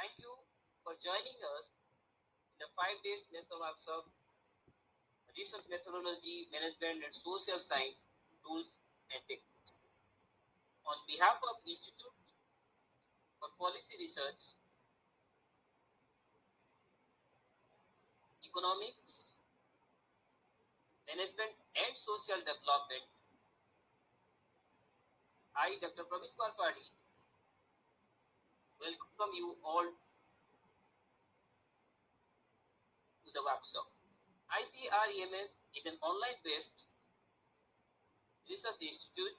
Thank you for joining us in the 5 days lesson workshop Research Methodology, Management and Social Science Tools and Techniques. On behalf of Institute for Policy Research, Economics, Management and Social Development, I, Dr. Praveen Parpadi, welcome you all to the workshop. IPREMS is an online-based research institute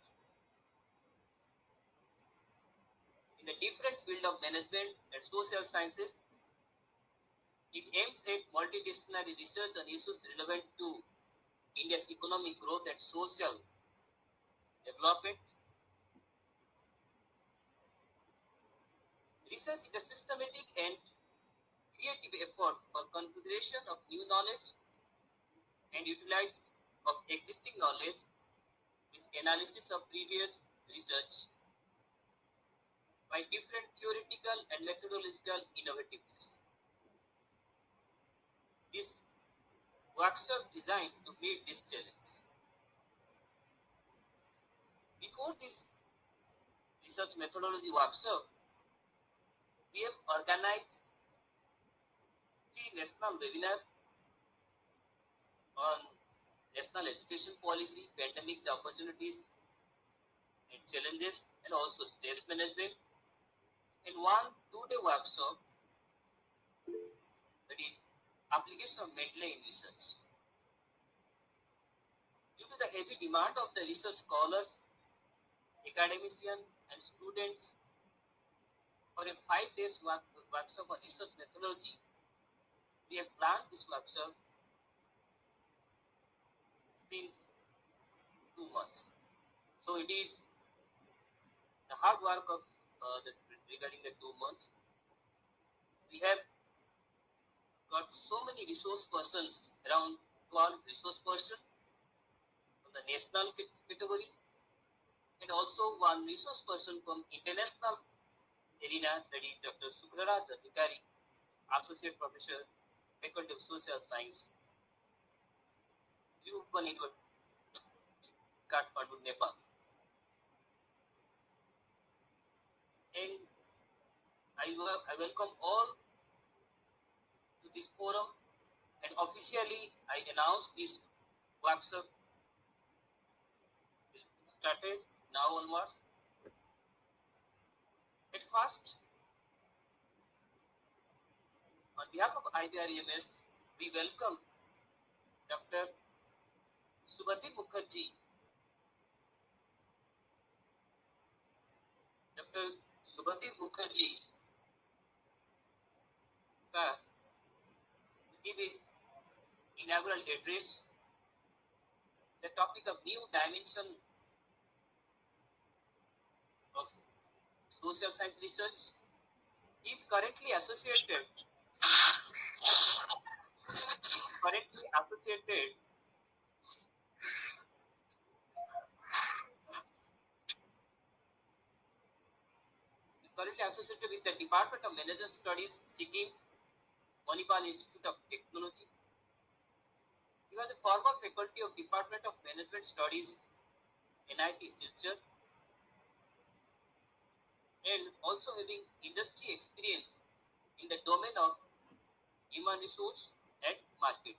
in the different field of management and social sciences. It aims at multidisciplinary research on issues relevant to India's economic growth and social development. Research is a systematic and creative effort for configuration of new knowledge and utilization of existing knowledge with analysis of previous research by different theoretical and methodological innovativeness. This workshop designed to meet this challenge. Before this research methodology workshop, we have organized 3 national webinars on national education policy, pandemic, the opportunities and challenges, and also stress management, and one 2-day workshop that is application of Mendeley in research. Due to the heavy demand of the research scholars, academicians, and students for a 5 days workshop on research methodology, we have planned this workshop since 2 months. So it is the hard work of regarding the 2 months. We have got so many resource persons, around 12 resource persons from the national category, and also one resource person from international arena, that is Dr. Subhraraj Adhikari, Associate Professor, Faculty of Social Science, Kathmandu, Nepal. And I welcome all to this forum, and officially I announce this workshop started now onwards. At first, on behalf of IPREMS, we welcome Dr. Subhadeep Mukherjee. Dr. Subhadeep Mukherjee, sir, to give his inaugural address. The topic of new dimension of social science research. He is currently associated with the Department of Management Studies, Sikkim, Manipal Institute of Technology. He was a former faculty of Department of Management Studies, NIT Silchar, and also having industry experience in the domain of human resource and marketing.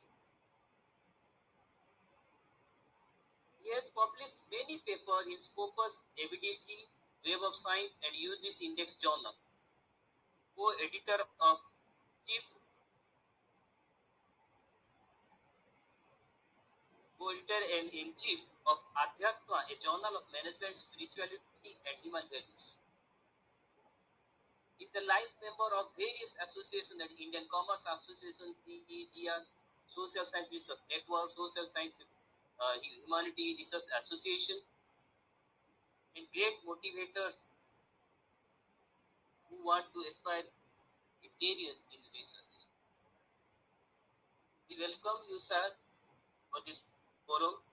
He has published many papers in Scopus, ABDC, Web of Science and UGC Index Journal. Co-editor and in chief of Adhyatma, a journal of management, spirituality and human values. He is a life member of various associations like Indian Commerce Association, CEGR, Social Science Research Network, Social Science Humanity Research Association, and great motivators who want to aspire a career in research. We welcome you, sir, for this forum,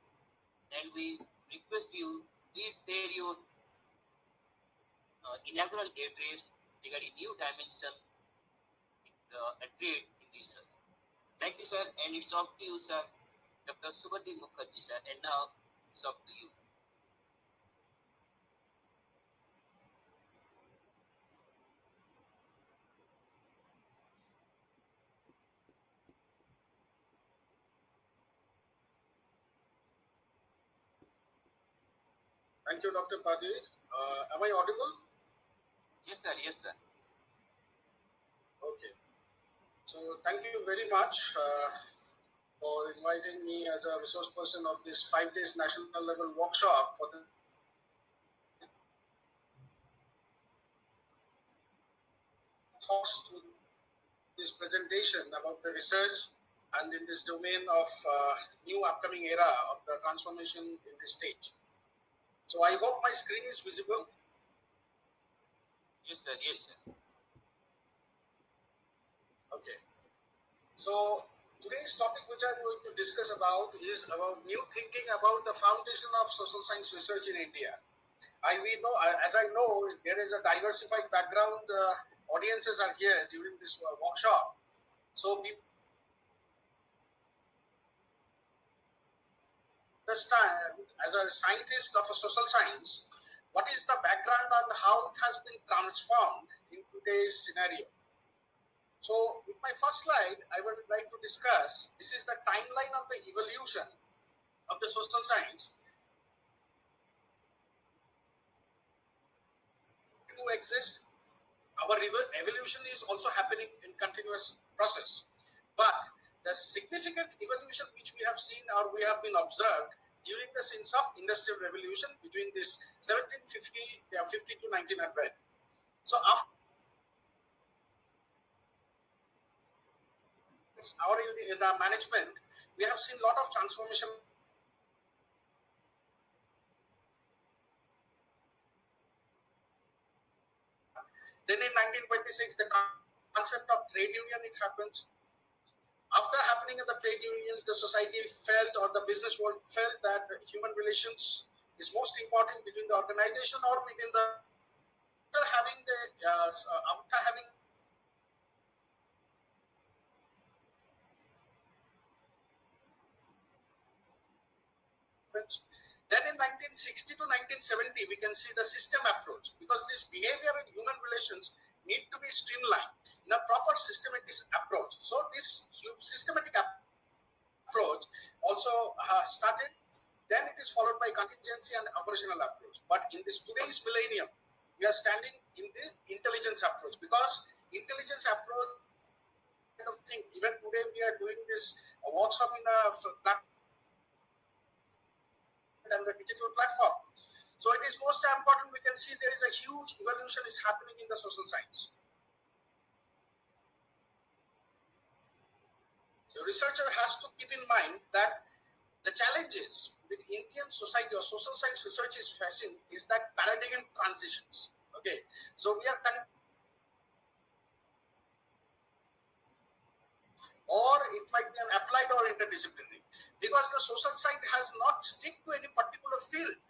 and we request you please share your inaugural address regarding new dimension a trade in research. Thank you, sir, and it's up to you, sir, Dr. Subhati Mukherjee, sir, and now it's up to you. Thank you, Dr. Padi. Am I audible? Yes, sir, yes, sir. Okay. So thank you very much for inviting me as a resource person of this 5 days national level workshop for the thoughts to this presentation about the research and in this domain of new upcoming era of the transformation in this stage. So I hope my screen is visible. Yes, sir, yes, sir. Okay. So today's topic which I'm going to discuss about is about new thinking about the foundation of social science research in India. As I know, there is a diversified background. Audiences are here during this workshop. So people understand, as a scientist of a social science, what is the background and how it has been transformed in today's scenario. So, with my first slide, I would like to discuss this is the timeline of the evolution of the social science to exist. Our evolution is also happening in continuous process, but the significant evolution which we have seen or we have been observed during the sense of industrial revolution between this 1750 50 to 1900. So after our in the management, we have seen a lot of transformation. Then in 1926, the concept of trade union, it happens. After happening in the trade unions, the society felt or the business world felt that human relations is most important between the organization or within the after having then in 1960 to 1970 we can see the system approach, because this behavior in human relations need to be streamlined in a proper systematic approach. So this systematic approach also started. Then it is followed by contingency and operational approach. But in this today's millennium, we are standing in the intelligence approach, because intelligence approach kind of thing. Even today we are doing this workshop in a platform and the digital platform. So it is most important. We can see there is a huge evolution is happening in the social science. The researcher has to keep in mind that the challenges with Indian society or social science research is facing is that paradigm transitions. Okay, so we are or it might be an applied or interdisciplinary, because the social science has not stick to any particular field.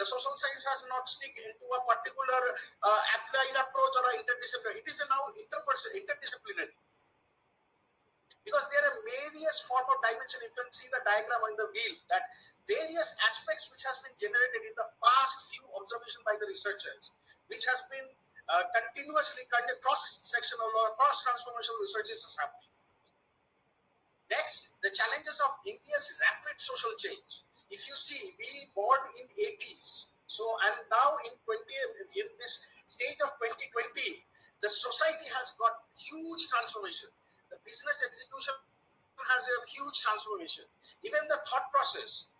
The social science has not stick into a particular applied approach or interdisciplinary. It is a now interdisciplinary, because there are various form of dimension. You can see the diagram on the wheel that various aspects which has been generated in the past few observation by the researchers, which has been continuously kind of cross sectional or cross transformational researches is happening. Next, the challenges of India's rapid social change. If you see, we born in 80s, so and now in this stage of 2020, the society has got huge transformation. The business execution has a huge transformation. Even the thought process,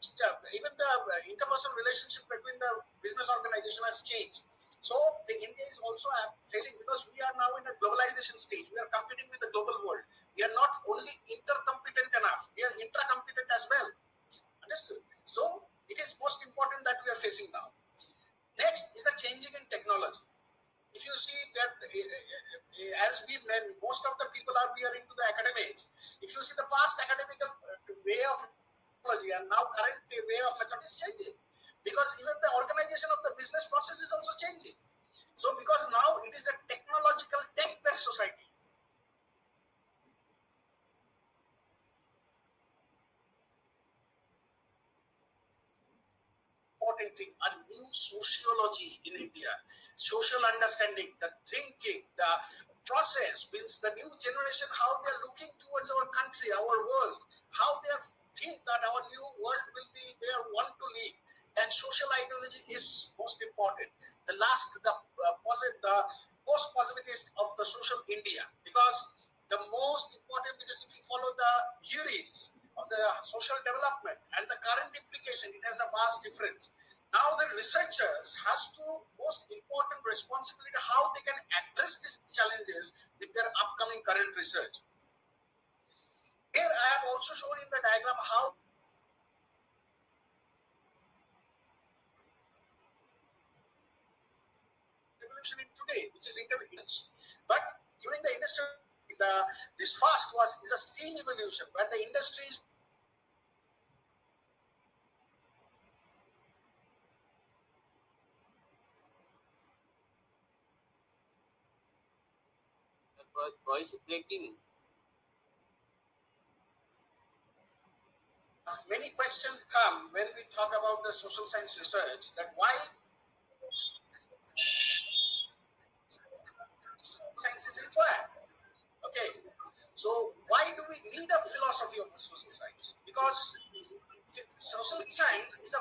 even the interpersonal relationship between the business organization has changed. So the India is also facing, because we are now in a globalization stage. We are competing with the global world. We are not only intercompetent enough, we are intracompetent as well. Understood? So it is most important that we are facing now. Next is the changing in technology. If you see that as we learn, most of the people are we are into the academics. If you see the past academical way of technology and now current way of technology is changing, because even the organization of the business process is also changing. So because now it is a technological tech-based society. implementing a new sociology in India. Social understanding, the thinking, the process means the new generation, how they're looking towards our country, our world, how they think that our new world will be their one to live. That social ideology is most important. The post-positivist of the social India, because the most important, because if you follow the theories of the social development and the current implication, it has a vast difference. Now the researchers has to most important responsibility how they can address these challenges with their upcoming current research. Here I have also shown in the diagram how revolution in today, which is intelligence. But during the industrial, this first is a steam evolution where the industries Voice is breaking. many questions come when we talk about the social science research, that why science is required. Okay, so why do we need a philosophy of the social science? Because social science is a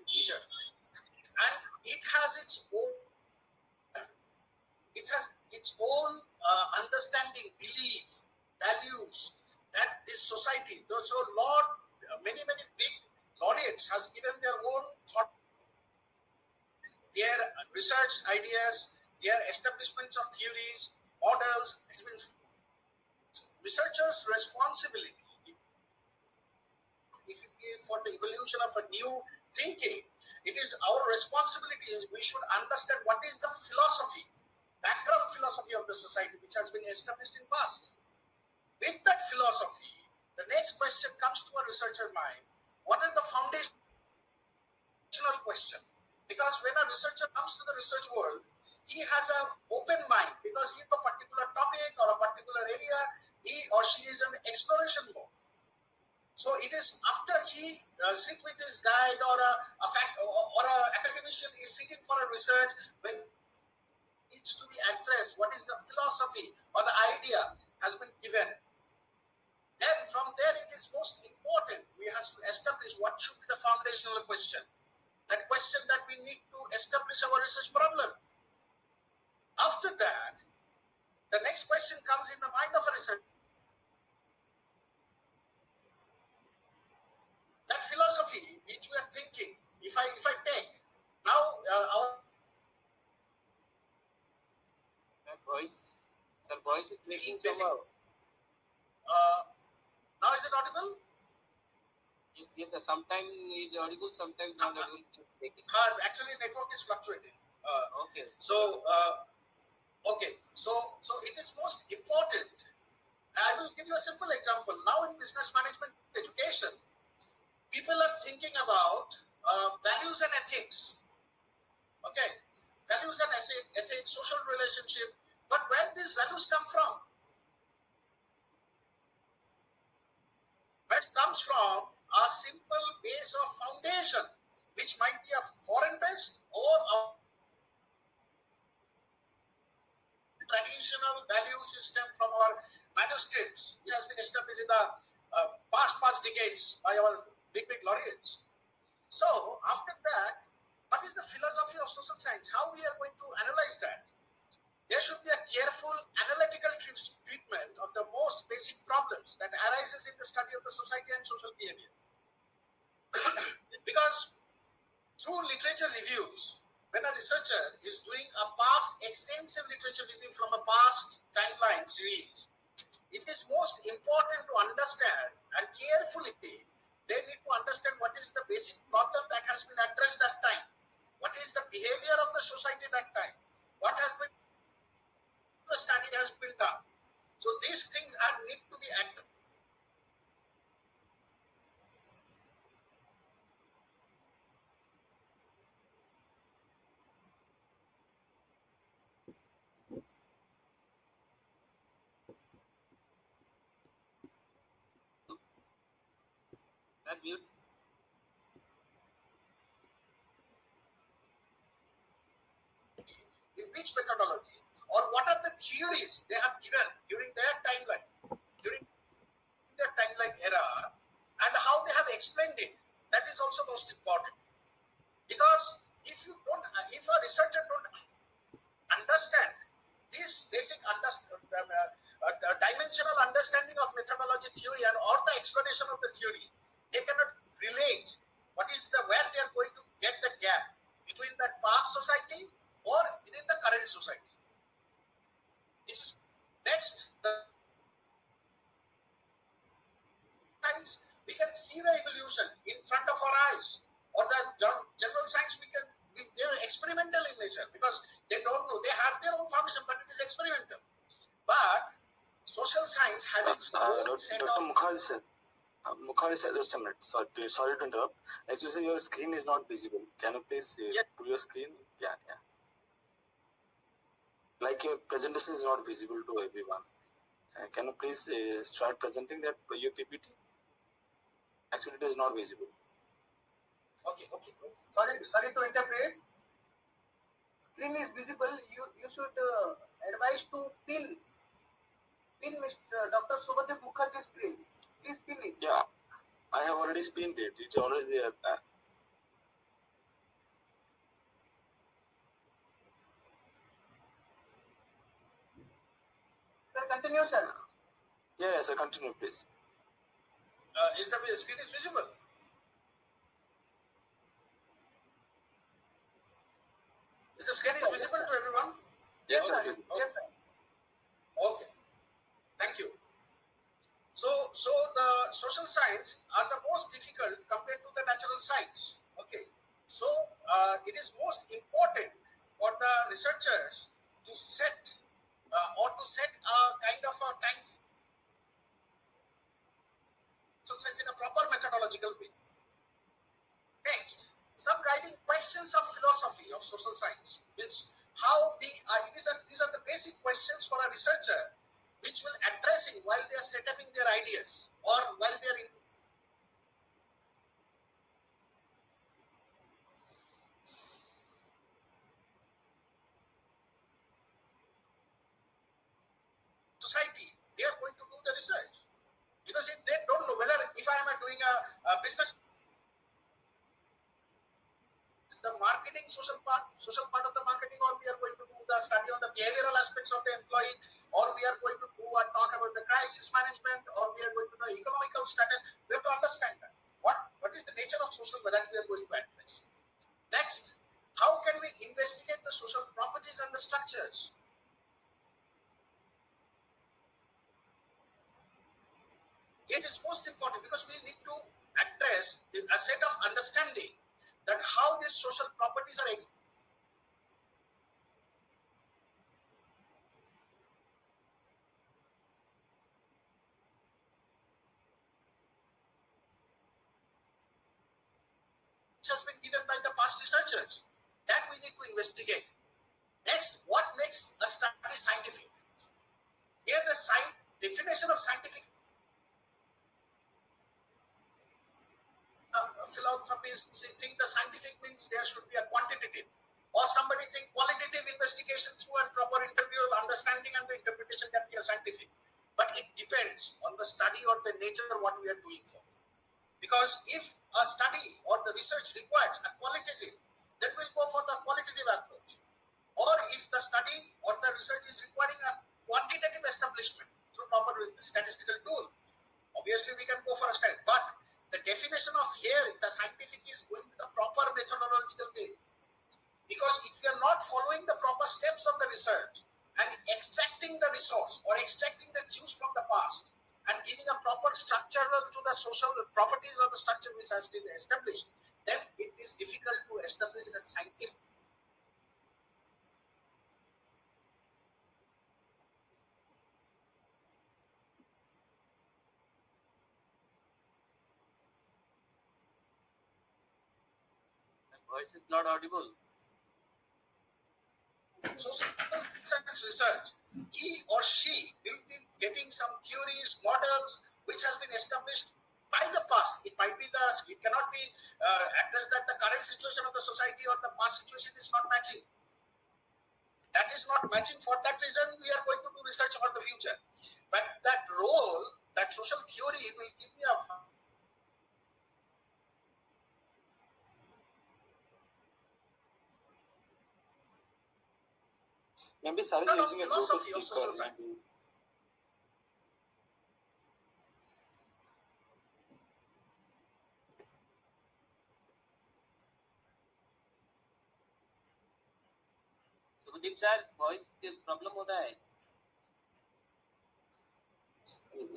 teacher, and it has its own understanding, belief, values that this society. So many big laureates has given their own thought, their research ideas, their establishments of theories, models. It means researchers' responsibility if it is for the evolution of a new thinking. It is our responsibility. We should understand what is the philosophy, background philosophy of the society which has been established in past. With that philosophy, the next question comes to a researcher mind. What is the foundational question? Because when a researcher comes to the research world, he has an open mind because he is a particular topic or a particular area, he or she is in exploration mode. So it is after he sit with his guide or a academician is sitting for a research, when needs to be addressed, what is the philosophy or the idea has been given. Then from there it is most important. We have to establish what should be the foundational question. That question that we need to establish our research problem. After that, the next question comes in the mind of a researcher. That philosophy which we are thinking, if I take now our voice is breaking somehow. Now is it audible? Yes, sir. Sometimes it's audible, sometimes not audible. Actually, network is fluctuating. Okay. So it is most important. I will give you a simple example. Now in business management education, people are thinking about values and ethics. Okay, values and ethics, social relationship. But where these values come from? Where it comes from a simple base of foundation, which might be a foreign based or a traditional value system from our manuscripts. It has been established in the past decades by our big laureates. So after that, what is the philosophy of social science? How we are going to analyze that? There should be a careful analytical treatment of the most basic problems that arises in the study of the society and social behavior. Because through literature reviews, when a researcher is doing a past extensive literature review from a past timeline series, it is most important to understand and carefully they need to understand what is the basic problem that has been addressed that time, what is the behavior of the society that time, what has been the study has been done. So these things need to be addressed. Mute. theories they have given during their timeline, during their timeline era, and how they have explained it. That is also most important. Because if a researcher don't understand this basic dimensional understanding of methodology theory and or the explanation of the theory, they cannot relate where they are going to get the gap between that past society or within the current society. This is next. The science, we can see the evolution in front of our eyes, or the general science they are experimental in nature because they don't know, they have their own formation, but it is experimental. But social science has its own set Dr. of. Mukherjee sir, just a minute. Sorry to interrupt. As you say, your screen is not visible. Can you please put your screen? Yeah. Like your presentation is not visible to everyone. Can you please start presenting that your PPT? Actually, it is not visible. Okay. Sorry to interpret. Screen is visible. You should advise to pin Mr. Dr. Subhadev Mukherjee's screen. Please pin it. Yeah, I have already pinned it. It's already there. Sir, continue, sir. Yeah, sir. Continue, please. Is the screen is visible? Is the screen is visible to everyone? Yes, Okay. sir. Yes, sir. Okay. Thank you. So the social science are the most difficult compared to the natural science. Okay. So it is most important for the researchers to set a kind of a time social science in a proper methodological way. Next, some writing questions of philosophy of social science means these are the basic questions for a researcher which will addressing while they are setting their ideas or while they are in society. They are going to do the research because if they don't know whether if I am doing a business, the marketing social part of the marketing, or we are going to do the study on the behavioral aspects of the employee, or we are going to do and talk about the crisis management, or we are going to do economical status. We have to understand that what is the nature of social that we are going to address. Next, how can we investigate the social properties and the structures? It is most important because we need to address a set of understanding that how these social properties are has been given by the past researchers. That we need to investigate. Next, what makes a study scientific? Here the definition of scientific philanthropists think the scientific means there should be a quantitative, or somebody think qualitative investigation through a proper interview, understanding and the interpretation can be a scientific. But it depends on the study or the nature of what we are doing for. Because if a study or the research requires a qualitative, then we'll go for the qualitative approach. Or if the study or the research is requiring a quantitative establishment through proper statistical tool, obviously we can go for a study. But the definition of here, the scientific is going to the proper methodological way. Because if we are not following the proper steps of the research and extracting the resource or extracting the juice from the past and giving a proper structure to the social properties of the structure which has been established, then it is difficult to establish in a scientific. Voice is not audible. Social science research, he or she will be getting some theories, models which has been established by the past. It might be it cannot be addressed that the current situation of the society or the past situation is not matching. that is not matching. For that reason, we are going to do research on the future. But that role, that social theory will give me a Maybe sir is sort of using a Bluetooth philosophy of speaker. social science. Maybe. Sukhdeep sir voice के problem होता है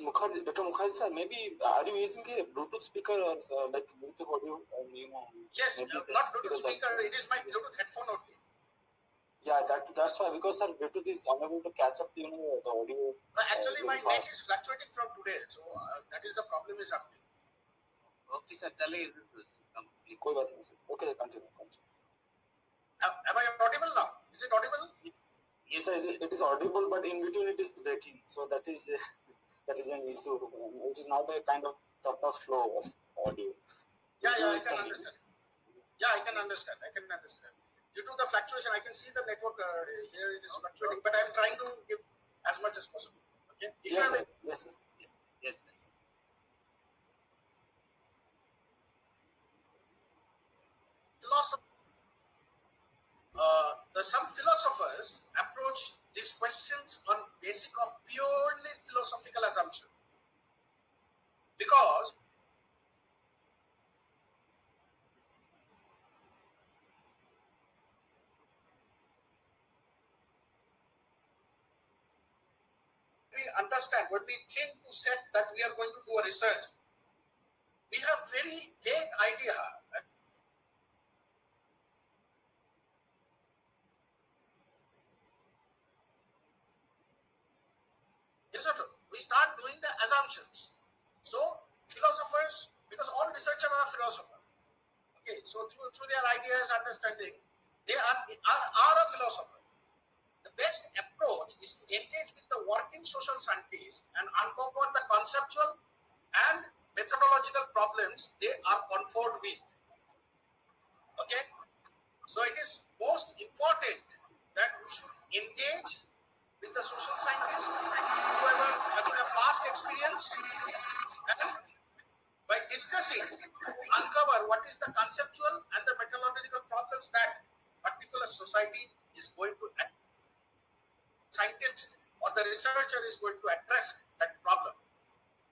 Mukherjee, Dr. Mukherjee sir, maybe are you using a Bluetooth speaker or like Bluetooth audio? Yes, maybe not Bluetooth because speaker. It is my Bluetooth headphone only. Yeah, that's why, because sir, Bluetooth is unable to catch up, the audio. Actually, my very net fast. is fluctuating from today, so that is the problem is happening. Okay sir चले complete कोई बात नहीं sir. Okay, sir, continue. Am I audible now? Is it audible? Yes, sir, it is audible, but in between it is breaking. So that is an issue. It is not a kind of proper flow of audio. Yeah, I can understand. Yeah, I can understand. Due to the fluctuation, I can see the network here it is fluctuating, but I am trying to give as much as possible. Okay. Yes, sir. Yes, sir. Yes sir Some philosophers approach these questions on basic of purely philosophical assumption, because we understand when we think to set that we are going to do a research, we have very vague idea. Yes or no? We start doing the assumptions. So philosophers, because all researchers are philosophers. Okay, so through their ideas, understanding, they are a philosopher. The best approach is to engage with the working social scientists and uncover the conceptual and methodological problems they are confronted with. Okay, so it is most important that we should engage with the social scientists, whoever having a past experience, and by discussing, uncover what is the conceptual and the methodological problems that particular society is going to scientist or the researcher is going to address that problem.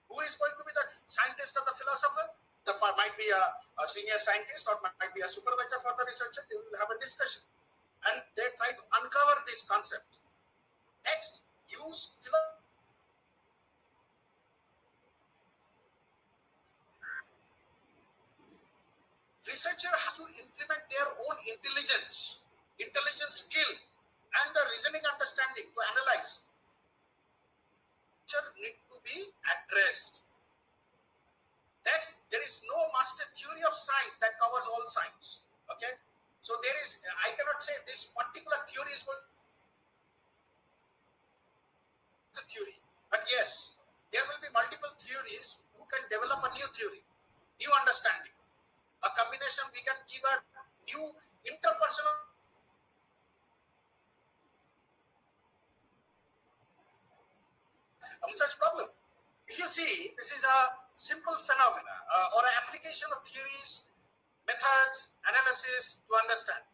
Who is going to be the scientist or the philosopher? That might be a senior scientist or might be a supervisor for the researcher. They will have a discussion and they try to uncover this concept. Next, use philosophy. Researcher has to implement their own intelligence skill, and the reasoning understanding to analyze. Need to be addressed. Next, there is no master theory of science that covers all science. Okay, so there is. I cannot say this particular theory is going to theory, but yes, there will be multiple theories who can develop a new theory, new understanding. A combination, we can give a new interpersonal research problem. If you see, this is a simple phenomena or an application of theories, methods, analysis to understand.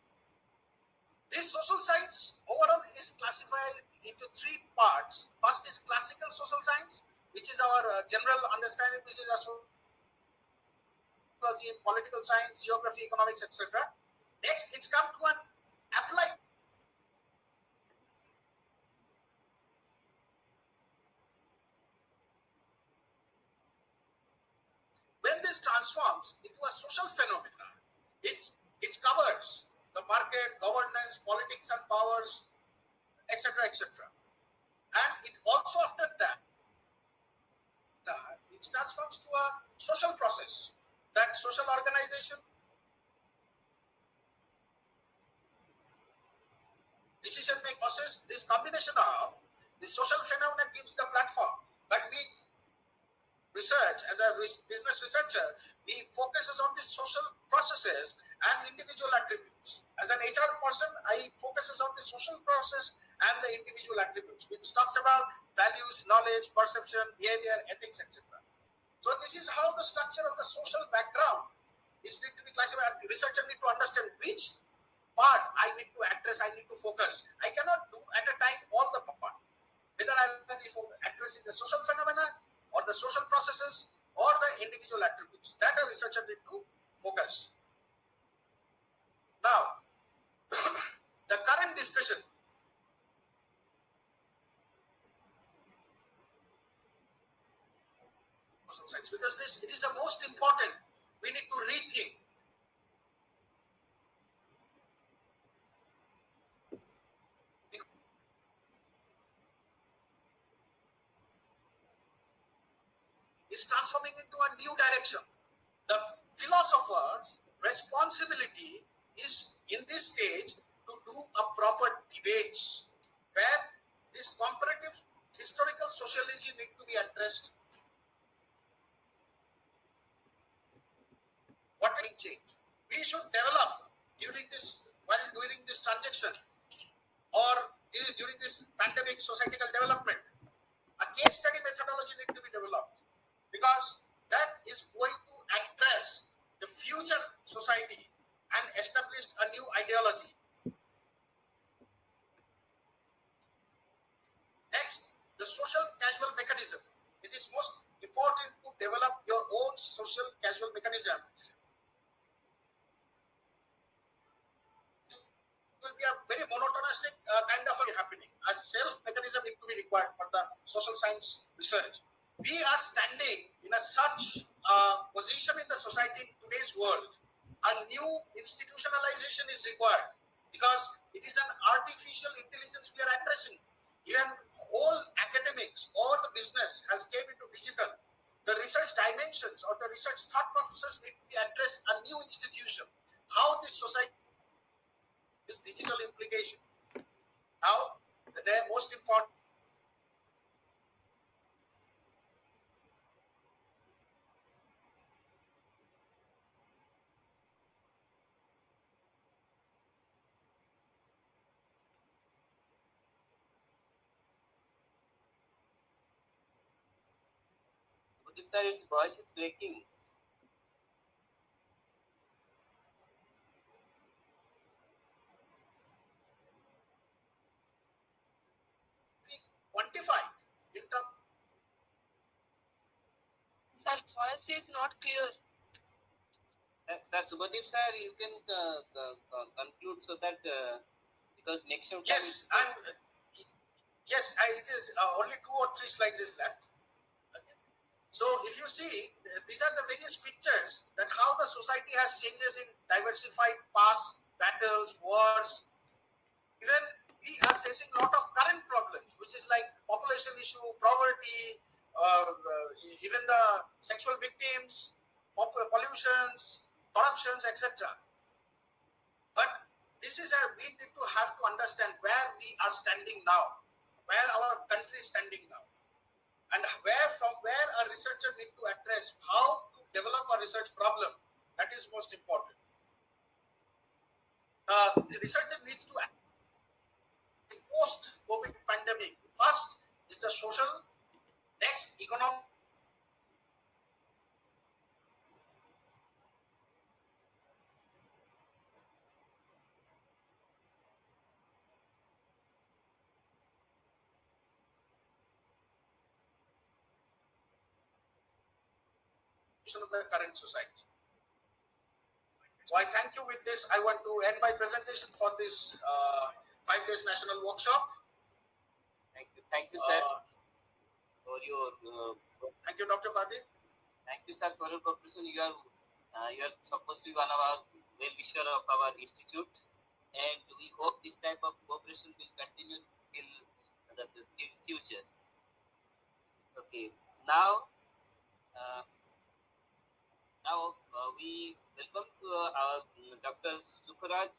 This social science overall is classified into three parts. First is classical social science, which is our general understanding, which is a sociology, political science, geography, economics, etc. Next, it's come to an applied. When this transforms into a social phenomenon, it covers the market, governance, politics and powers, etc., etc. And it also after that, it transforms to a social process. That social organization, decision-making process, this combination of this social phenomenon gives the platform. But we research, as a business researcher, we focuses on these social processes and individual attributes. As an HR person, I focuses on the social process and the individual attributes, which talks about values, knowledge, perception, behavior, ethics, etc. So this is how the structure of the social background is need to be classified. The researcher need to understand which part I need to address, I need to focus. I cannot do at a time all the part. Whether I will be addressing the social phenomena or the social processes or the individual attributes. That a researcher need to focus. Now, the current discussion social science, because it is the most important. We need to rethink. Is transforming into a new direction. The philosopher's responsibility is in this stage to do a proper debates where this comparative historical sociology need to be addressed. What will change? We should develop during this transaction or during this pandemic societal development. A case study methodology need to be developed because that is going to address the future society and establish a new ideology. Next, the social casual mechanism. It is most important to develop your own social casual mechanism. It will be a very monotonistic kind of happening. A self mechanism need to be required for the social science research. We are standing in a such position in the society in today's world. A new institutionalization is required because it is an artificial intelligence we are addressing. Even whole academics or the business has came into digital. The research dimensions or the research thought processes need to be addressed a new institution. How this society is digital implication. Now, the most important Sir, its voice is breaking. quantified in terms. Sir, voice is not clear. Sir Subhadeep sir, you can conclude so that because next time. Yes, and yes, it is only 2 or 3 slides is left. Okay. So if you see, these are the various pictures that how the society has changes in diversified past battles, wars. Even we are facing a lot of current problems, which is like population issue, poverty, even the sexual victims, pollutions, corruptions, etc. But this is we need to have to understand where we are standing now, where our country is standing now, and from where a researcher need to address how to develop a research problem. That is most important. The researcher needs to post-COVID pandemic. First is the social, next economic. Of the current society. So I thank you with this. I want to end my presentation for this 5 days national workshop. Thank you, sir, for your. Thank you, Dr. Padi. Thank you, sir, for your cooperation. You are supposed to be one of our well-wisher of our institute, and we hope this type of cooperation will continue till the future. Okay, now. We welcome to our Dr. Sukharaj.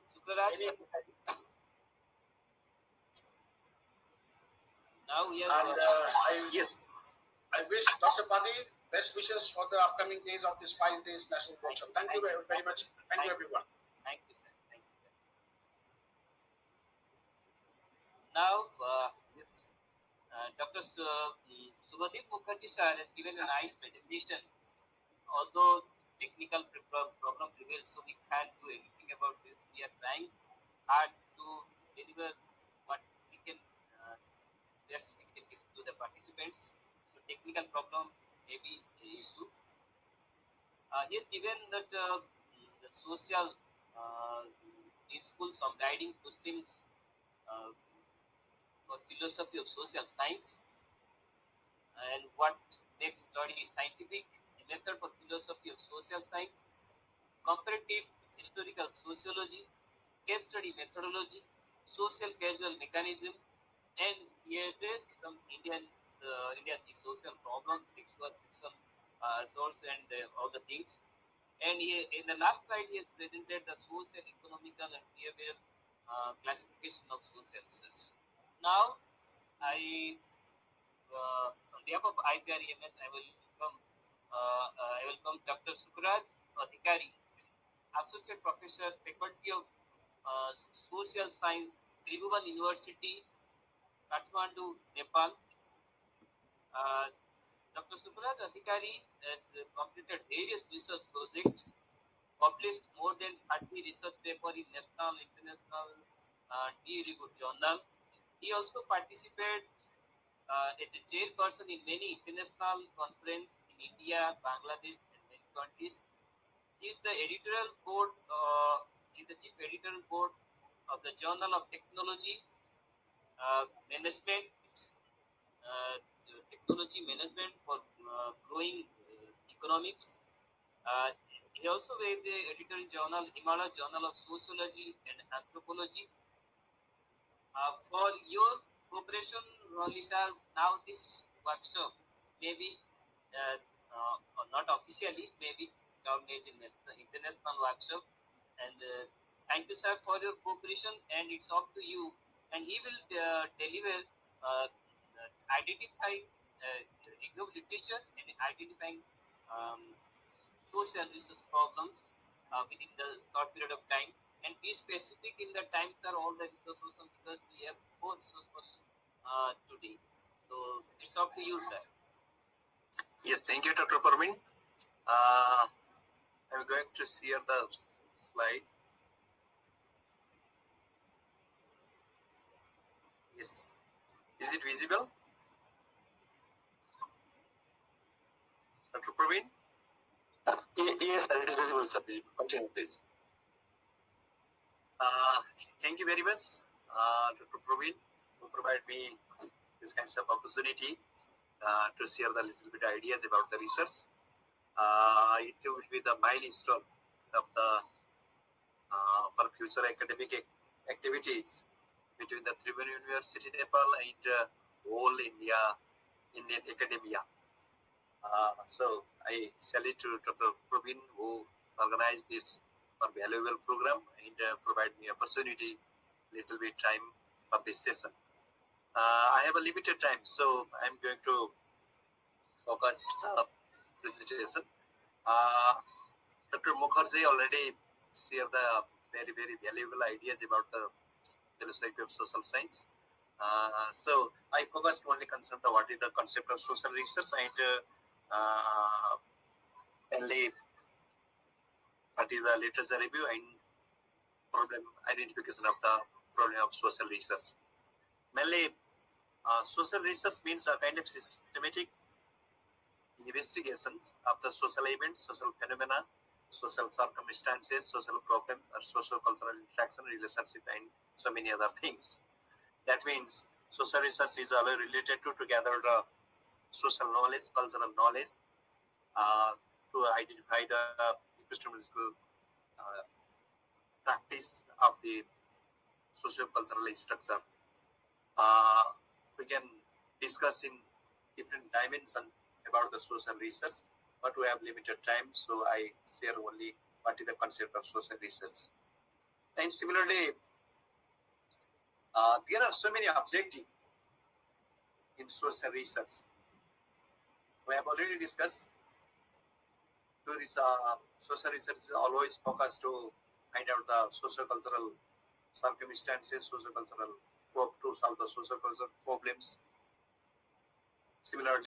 Now we are. Yes. I wish Dr. Padi best wishes for the upcoming days of this 5 days national workshop. Thank you very much. Thank you, everyone. Thank you, sir. Thank you, sir. Now, this Dr. Subhadeep Mukherjee sir has given a nice presentation. Although technical problem prevails, so we can't do anything about this. We are trying hard to deliver what we can best we can give to the participants. So technical problem may be an issue. He has given that the social principles of guiding questions uh, for philosophy of social science and what makes study scientific, a method for philosophy of social science, comparative historical sociology, case study methodology, social causal mechanism, and he addressed some India's social problems, sexual assaults, and all the things. And in the last slide, he has presented the social, economical, and behavioral classification of social research. Now, on behalf of IPREMS, I welcome Dr. Sukraj Adhikari, Associate Professor, Faculty of Social Science, Tribhuvan University, Kathmandu, Nepal. Dr. Sukraj Adhikari has completed various research projects, published more than 30 research papers in national, international, peer-reviewed journal. He also participated as a chairperson in many international conferences in India, Bangladesh, and many countries. He is the editorial board. He is the chief editorial board of the Journal of Technology Management, uh, Technology Management for Growing Economics. Uh, he also made the editorial journal, Himalaya Journal of Sociology and Anthropology. For your cooperation, Lisa, now this workshop maybe or not officially, maybe termed as an international workshop. And thank you, sir, for your cooperation. And it's up to you. And he will deliver, identify review of literature and identifying um, social research problems within the short period of time, and be specific in the times are all the resource person, because we have four resource person today. So it's up to you, sir. Yes, thank you, Dr. Parveen. I'm going to share the slide. Yes. Is it visible? Dr. Parveen? Yes, sir, it is visible, sir. Continue, please. Thank you very much, Dr. Parveen, who provide me this kind of opportunity to share the little bit ideas about the research. It will be the milestone of the for future academic activities between the Tribhuvan University, Nepal, and whole Indian academia. So I salute to Dr. Praveen, who organized this valuable program and provide me opportunity, little bit time for this session. I have a limited time, so I'm going to focus the presentation. Dr. Mukherjee already shared the very, very valuable ideas about the philosophy of social science. So I focused only concern the what is the concept of social research and mainly what is the literature review and problem identification of the problem of social research. Mainly, social research means a kind of systematic investigations of the social events, social phenomena, social circumstances, social problem, or social cultural interaction, relationship, and so many other things. That means social research is always related to gather the social knowledge, cultural knowledge, to identify the epistemological practice of the socio-cultural structure. We can discuss in different dimensions about the social research, but we have limited time, so I share only what is the concept of social research. And similarly, there are so many objectives in social research. We have already discussed. Social research is always focused to find out the socio-cultural circumstances, socio-cultural to solve the socio-cultural problems. Similarly,